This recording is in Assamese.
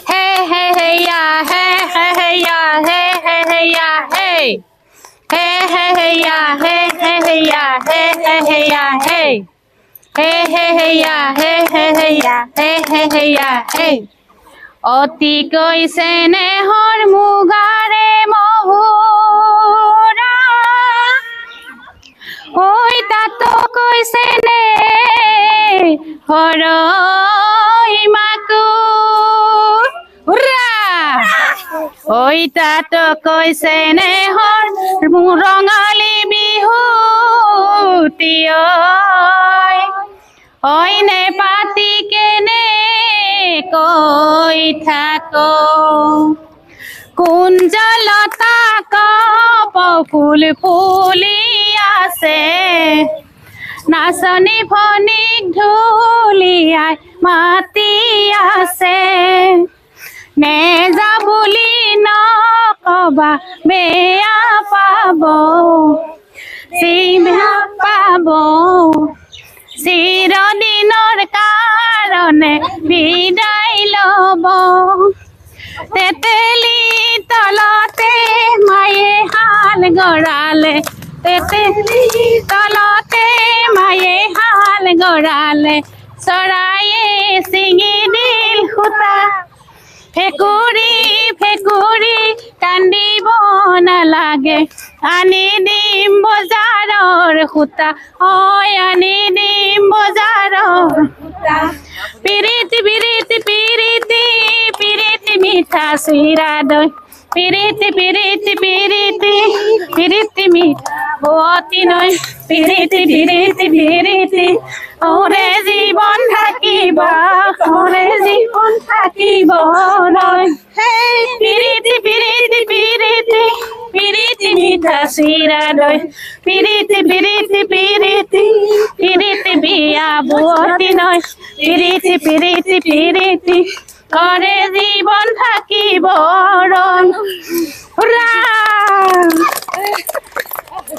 Hey, hey, hey, yeah, hey, hey, hey, yeah, hey, hey, hey, yeah, hey. Hey, hey, hey, yeah, hey, hey, hey, yeah, hey, hey, hey, yeah, hey. Hey, hey, hey, yeah, hey, hey, hey, yeah, hey, hey, hey, yeah, hey. অতি কৈছে নেহৰ মুগাৰে মহুৰা ঐ তাতো কৈছে নে হৰৈ মাকুৰ উৰা ঐ তাতো কৈছে নেহৰ ৰঙালী বিহুতি ঐনে পাতি কেনে কৈ থাকো কুঞ্জলতা কপৌফুল ফুলি আছে নাচনী ফণিক ঢুলিয়াই মাতি আছে নেজা বুলি নকবা বেয়া পাব বেয়া পাব চিৰদিনৰ কাৰণে বিদায় ল'ব তেতেলী তলতে মায়ে হাল গড়ালে তেতেলী তলতে মায়ে হাল গড়ালে চৰায়ে ছিঙি দিল সূতা ফেকুৰি ফেকুৰি কান্দিব নালাগে আনি দিম বজাৰৰ সূতা হয় আনি দিম বজাৰৰ সূতা পিৰিতি পিৰিতি পিৰিতি পিৰিতি মিঠা চিৰা দৈ পিৰিতি পিৰিতি পিৰিতি পিৰিতি মিঠা বোৱতী নৈ পিৰিতি পিৰিতি পিৰিতি ওৰে জীৱন থাকিব ওৰে জীৱন থাকিব নৈ পিৰিতি পিৰিতি পিৰিতি পিৰিতি মিঠা চিৰা দৈ পিৰিতি পিৰিতি পিৰিতি পিৰিতি বিয়া বোৱতী নৈ পিৰিতি পিৰিতি পিৰিতি কৰে জীৱন থাকিব ৰং